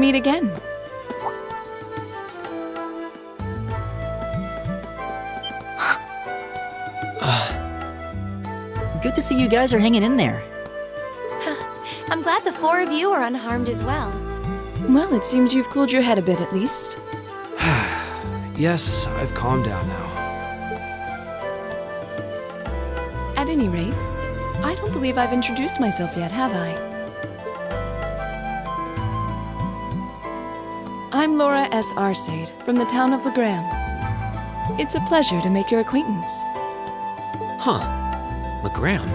meet again. Good to see you guys are hanging in there. I'm glad the four of you are unharmed as well. Well, it seems you've cooled your head a bit at least. Yes, I've calmed down now. At any rate, I don't believe I've introduced myself yet, have I? I'm Laura S. Arcade, from the town of Legram. It's a pleasure to make your acquaintance. Huh. Legram?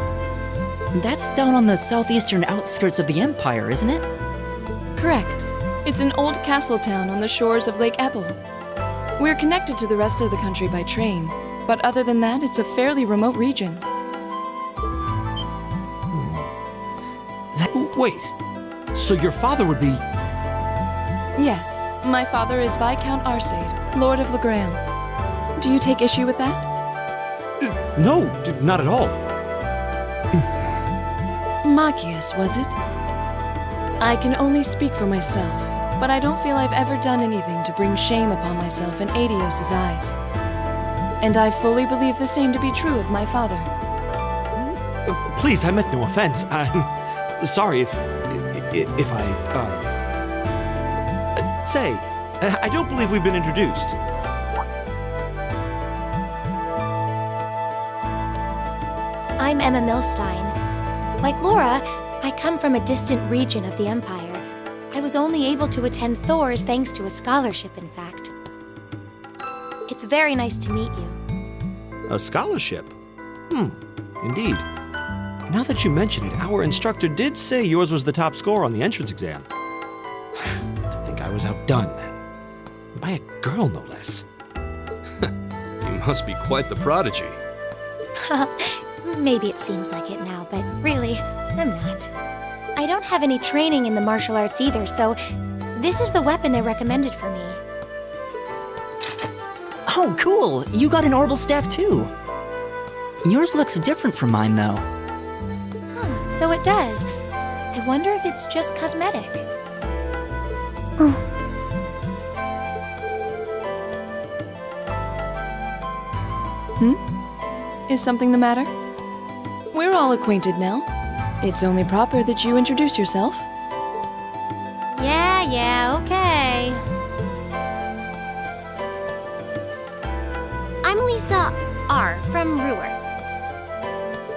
That's down on the southeastern outskirts of the Empire, isn't it? Correct. It's an old castle town on the shores of Lake Ebble. We're connected to the rest of the country by train, but other than that, it's a fairly remote region. Wait, so your father would be... Yes, my father is Viscount Arcade, Lord of Legram. Do you take issue with that? No, not at all. Magius, was it? I can only speak for myself, but I don't feel I've ever done anything to bring shame upon myself in Adios's eyes. And I fully believe the same to be true of my father. Please, I meant no offense. I'm sorry if I, say, I don't believe we've been introduced. I'm Emma Milstein. Like Laura, I come from a distant region of the Empire. I was only able to attend Thor's thanks to a scholarship, in fact. It's very nice to meet you. A scholarship? Indeed. Now that you mention it, our instructor did say yours was the top score on the entrance exam. To think I was outdone. By a girl, no less. You must be quite the prodigy. Maybe it seems like it now, but really, I'm not. I don't have any training in the martial arts either, so this is the weapon they recommended for me. Oh, cool! You got an orbital staff too! Yours looks different from mine, though. Huh, so it does. I wonder if it's just cosmetic. Is something the matter? We're all acquainted now. It's only proper that you introduce yourself. Yeah, okay. I'm Lisa R. from Ruhr.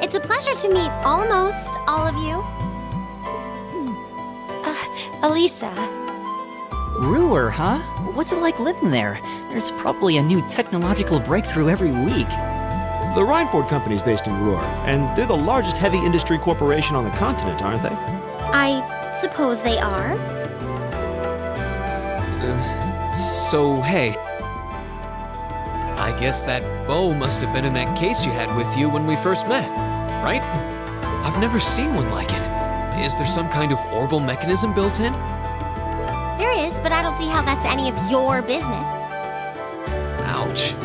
It's a pleasure to meet almost all of you. Elisa. Ruhr, huh? What's it like living there? There's probably a new technological breakthrough every week. The Rhineford Company's based in Ruhr, and they're the largest heavy industry corporation on the continent, aren't they? I suppose they are. So, hey. I guess that bow must have been in that case you had with you when we first met, right? I've never seen one like it. Is there some kind of orbital mechanism built in? There is, but I don't see how that's any of your business. Ouch.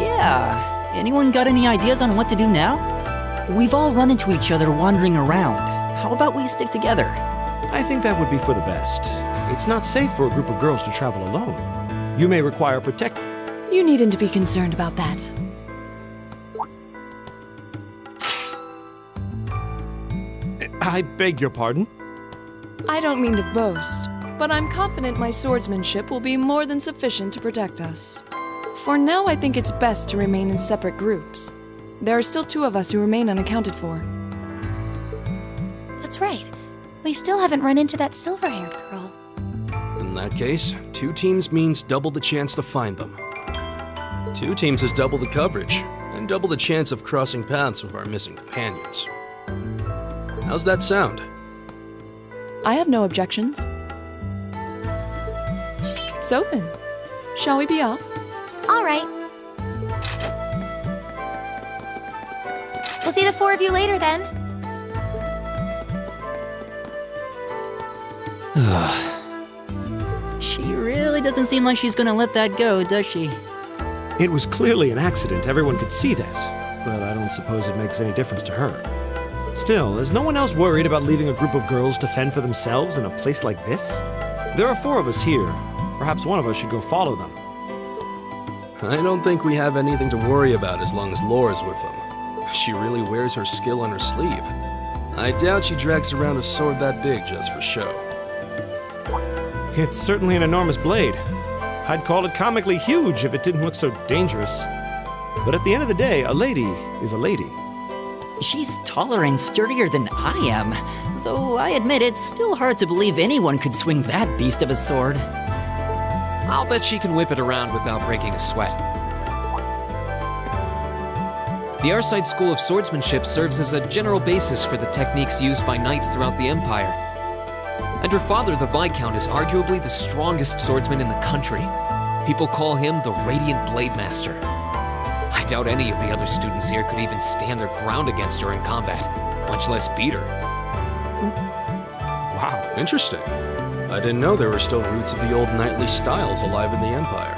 Yeah. Anyone got any ideas on what to do now? We've all run into each other wandering around. How about we stick together? I think that would be for the best. It's not safe for a group of girls to travel alone. You may require protection. You needn't be concerned about that. I beg your pardon? I don't mean to boast, but I'm confident my swordsmanship will be more than sufficient to protect us. For now, I think it's best to remain in separate groups. There are still 2 of us who remain unaccounted for. That's right. We still haven't run into that silver-haired girl. In that case, 2 teams means double the chance to find them. 2 teams is double the coverage, and double the chance of crossing paths with our missing companions. How's that sound? I have no objections. So then, shall we be off? All right. We'll see the 4 of you later, then. She really doesn't seem like she's gonna let that go, does she? It was clearly an accident, everyone could see that. But I don't suppose it makes any difference to her. Still, is no one else worried about leaving a group of girls to fend for themselves in a place like this? There are 4 of us here. Perhaps one of us should go follow them. I don't think we have anything to worry about as long as Laura's with them. She really wears her skill on her sleeve. I doubt she drags around a sword that big just for show. It's certainly an enormous blade. I'd call it comically huge if it didn't look so dangerous. But at the end of the day, a lady is a lady. She's taller and sturdier than I am, though I admit it's still hard to believe anyone could swing that beast of a sword. I'll bet she can whip it around without breaking a sweat. The Arside School of Swordsmanship serves as a general basis for the techniques used by knights throughout the Empire. And her father, the Viscount, is arguably the strongest swordsman in the country. People call him the Radiant Blade Master. I doubt any of the other students here could even stand their ground against her in combat, much less beat her. Wow, interesting. I didn't know there were still roots of the old knightly styles alive in the Empire.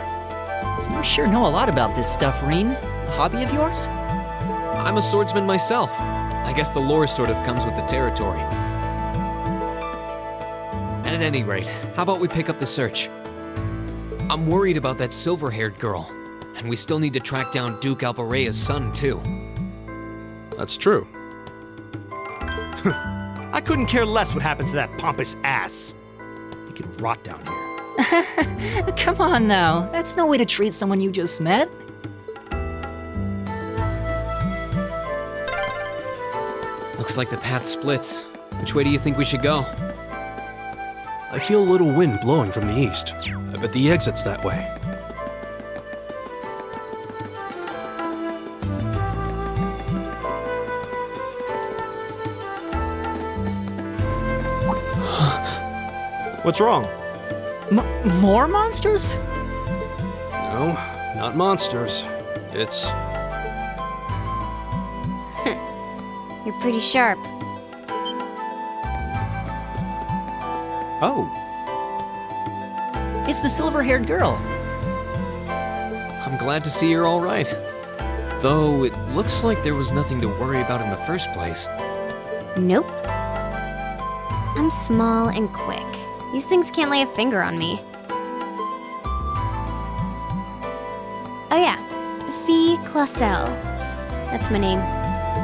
You sure know a lot about this stuff, Reen. A hobby of yours? I'm a swordsman myself. I guess the lore sort of comes with the territory. And at any rate, how about we pick up the search? I'm worried about that silver-haired girl, and we still need to track down Duke Albarea's son, too. That's true. I couldn't care less what happens to that pompous ass. He can rot down here. Come on now, that's no way to treat someone you just met. Looks like the path splits. Which way do you think we should go? I feel a little wind blowing from the east. I bet the exit's that way. What's wrong? More monsters? No, not monsters. It's... You're pretty sharp. Oh, It's the silver-haired girl. I'm glad to see you're all right. Though it looks like there was nothing to worry about in the first place. Nope. I'm small and quick. These things can't lay a finger on me. Oh yeah, Fee Clausel. That's my name.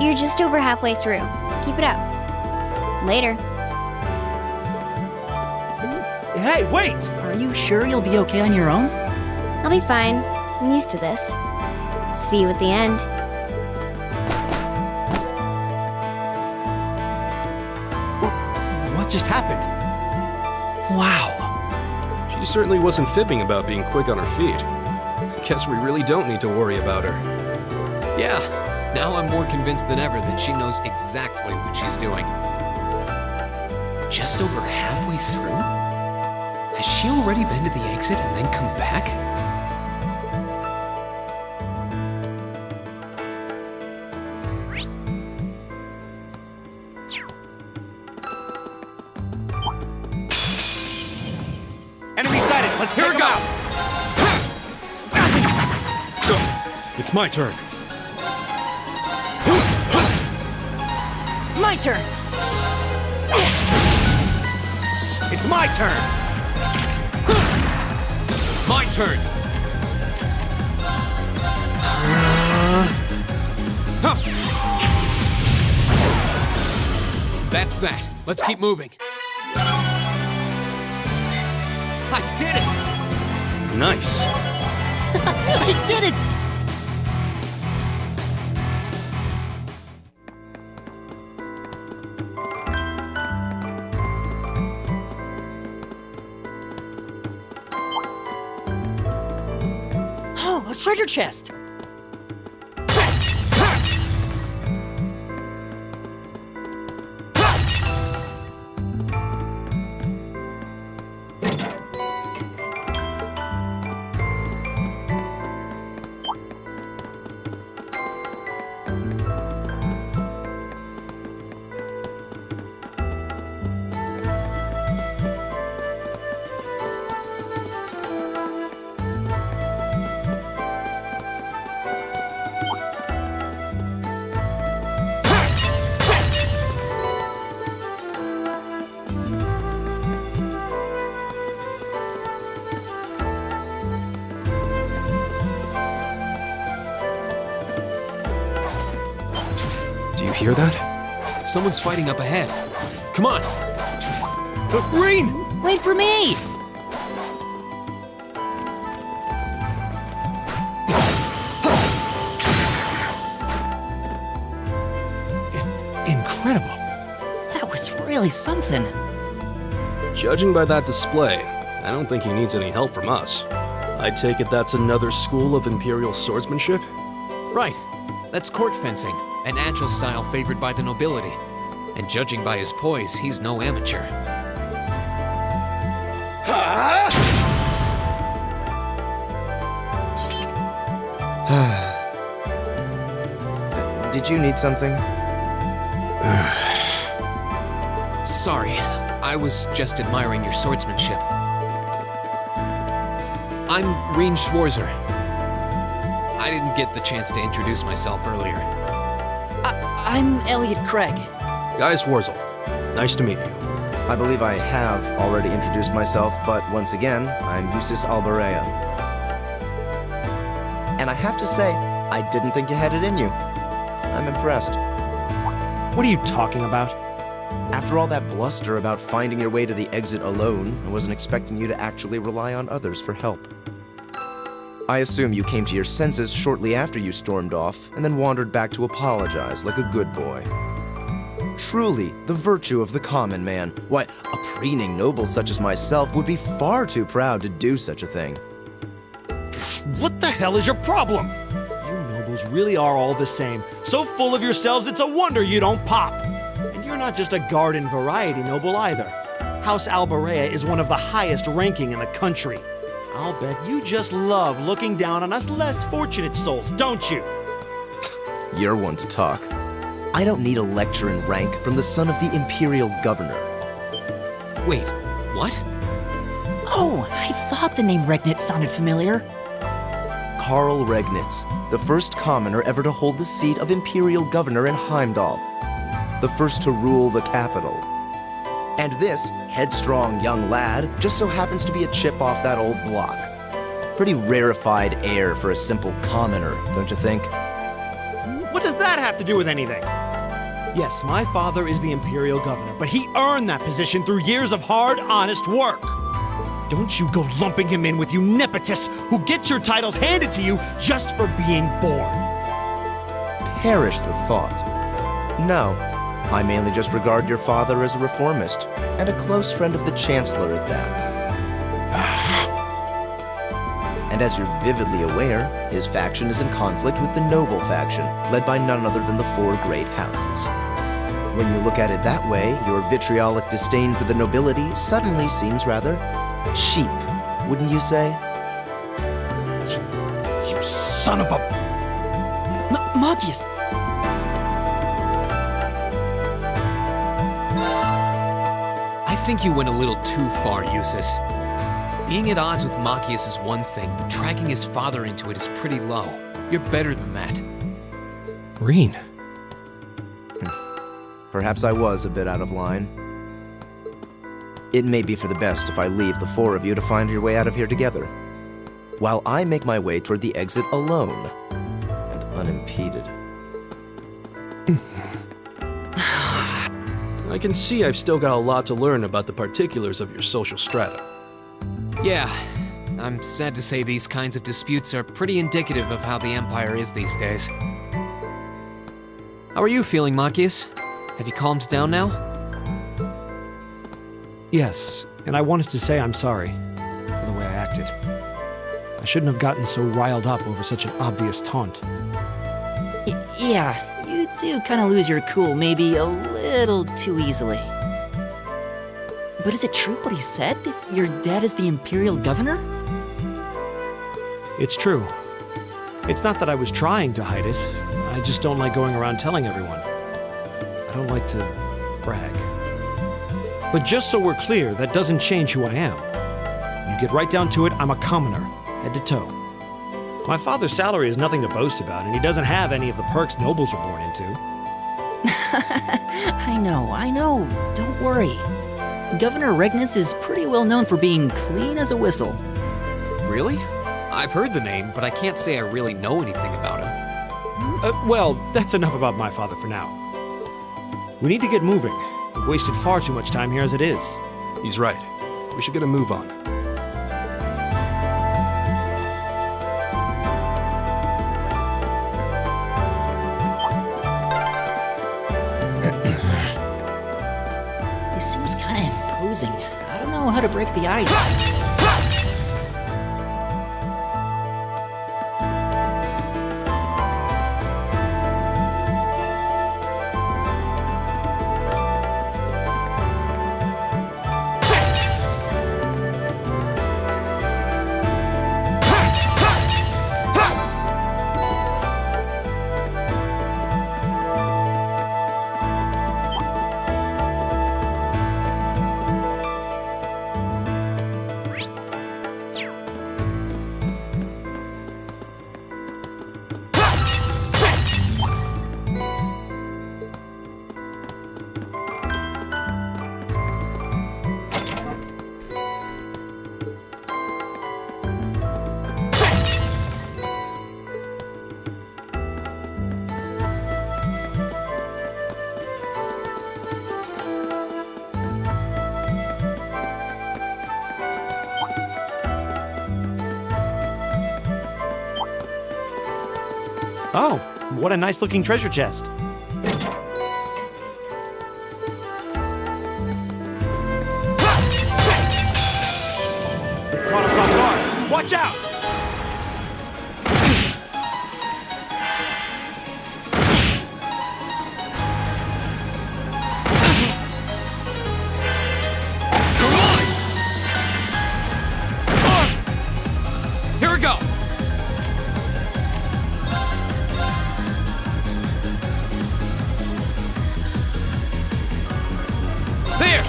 You're just over halfway through. Keep it up. Later. hey, wait! Are you sure you'll be okay on your own? I'll be fine. I'm used to this. See you at the end. What just happened? Wow. She certainly wasn't fibbing about being quick on her feet. Guess we really don't need to worry about her. Yeah, now I'm more convinced than ever that she knows exactly what she's doing. Just over halfway through? Has she already been to the exit and then come back? Enemy sighted! Let's Here we go! It's my turn. My turn! It's my turn! My turn! That's that. Let's keep moving. I did it! Nice. I did it! Oh, a treasure chest! Do you hear that? Someone's fighting up ahead. Come on! Green! Wait for me! Incredible. That was really something. Judging by that display, I don't think he needs any help from us. I take it that's another school of Imperial swordsmanship? Right. That's court fencing, an agile style favored by the nobility. And judging by his poise, he's no amateur. Did you need something? Sorry, I was just admiring your swordsmanship. I'm Reen Schwarzer. I didn't get the chance to introduce myself earlier. I'm Elliot Craig. Guys, Warzel. Nice to meet you. I believe I have already introduced myself, but once again, I'm Eustace Alberea. And I have to say, I didn't think you had it in you. I'm impressed. What are you talking about? After all that bluster about finding your way to the exit alone, I wasn't expecting you to actually rely on others for help. I assume you came to your senses shortly after you stormed off, and then wandered back to apologize like a good boy. Truly, the virtue of the common man. Why, a preening noble such as myself would be far too proud to do such a thing. What the hell is your problem? You nobles really are all the same. So full of yourselves, it's a wonder you don't pop. And you're not just a garden variety noble either. House Alberea is one of the highest ranking in the country. I'll bet you just love looking down on us less fortunate souls, don't you? You're one to talk. I don't need a lecture in rank from the son of the Imperial Governor. Wait, what? Oh, I thought the name Regnitz sounded familiar. Karl Regnitz, the first commoner ever to hold the seat of Imperial Governor in Heimdall. The first to rule the capital. And this headstrong young lad just so happens to be a chip off that old block. Pretty rarefied air for a simple commoner, don't you think? What does that have to do with anything? Yes, my father is the Imperial Governor, but he earned that position through years of hard, honest work. Don't you go lumping him in with you nepotists who get your titles handed to you just for being born. Perish the thought. No, I mainly just regard your father as a reformist, and a close friend of the Chancellor at that. And as you're vividly aware, his faction is in conflict with the noble faction, led by none other than the four great houses. When you look at it that way, your vitriolic disdain for the nobility suddenly seems rather cheap, wouldn't you say? You son of a... Magius! I think you went a little too far, Eustace. Being at odds with Machias is one thing, but dragging his father into it is pretty low. You're better than that. Reen. Perhaps I was a bit out of line. It may be for the best if I leave the four of you to find your way out of here together, while I make my way toward the exit alone and unimpeded. I can see I've still got a lot to learn about the particulars of your social strata. Yeah, I'm sad to say these kinds of disputes are pretty indicative of how the Empire is these days. How are you feeling, Machias? Have you calmed down now? Yes, and I wanted to say I'm sorry for the way I acted. I shouldn't have gotten so riled up over such an obvious taunt. Yeah, you do kind of lose your cool maybe a little too easily. But is it true what he said? Your dad is the Imperial Governor? It's true. It's not that I was trying to hide it. I just don't like going around telling everyone. I don't like to brag. But just so we're clear, that doesn't change who I am. When you get right down to it, I'm a commoner, head to toe. My father's salary is nothing to boast about, and he doesn't have any of the perks nobles are born into. I know. Don't worry. Governor Regnitz is pretty well known for being clean as a whistle. Really? I've heard the name, but I can't say I really know anything about him. Well, that's enough about my father for now. We need to get moving. We've wasted far too much time here as it is. He's right. We should get a move on. He seems kind of imposing. I don't know how to break the ice. Oh, what a nice looking treasure chest. It's caught us off guard. Watch out! Here we go! There!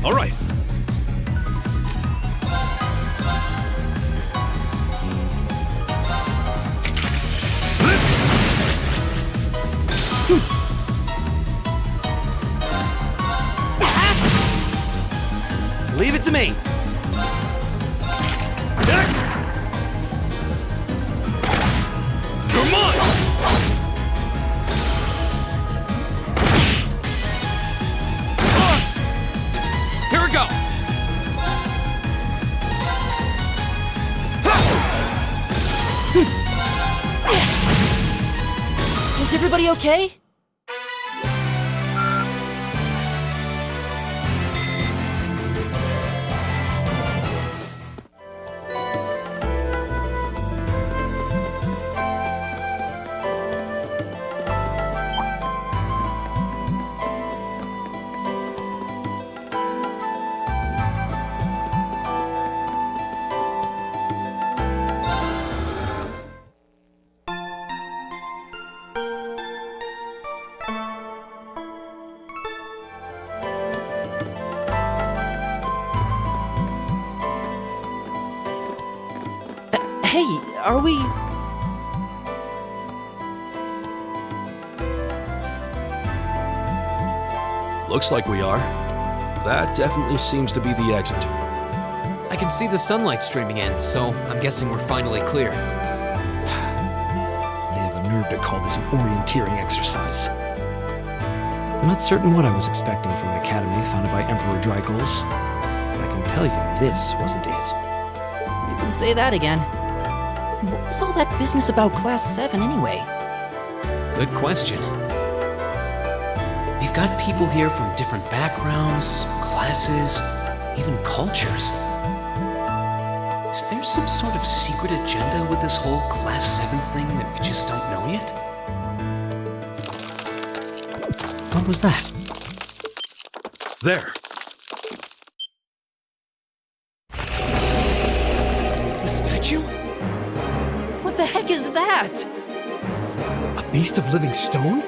All right. Leave it to me. Come on! Here we go! Is everybody okay? Hey, are we... Looks like we are. That definitely seems to be the exit. I can see the sunlight streaming in, so I'm guessing we're finally clear. They have the nerve to call this an orienteering exercise. I'm not certain what I was expecting from an academy founded by Emperor Drygles, but I can tell you this wasn't it. You can say that again. What was all that business about Class 7 anyway? Good question. We've got people here from different backgrounds, classes, even cultures. Is there some sort of secret agenda with this whole Class 7 thing that we just don't know yet? What was that? There. The statue? What the heck is that? A beast of living stone?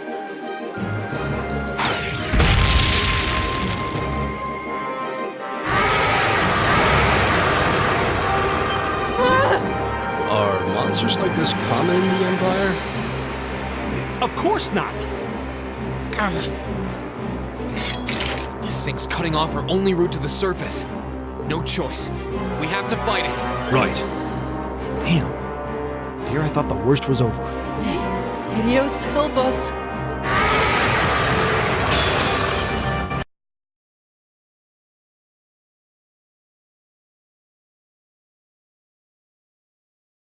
Are monsters like this common in the Empire? Of course not! This thing's cutting off our only route to the surface. No choice. We have to fight it. Right. Damn. Dear, I thought the worst was over. Idios, help us!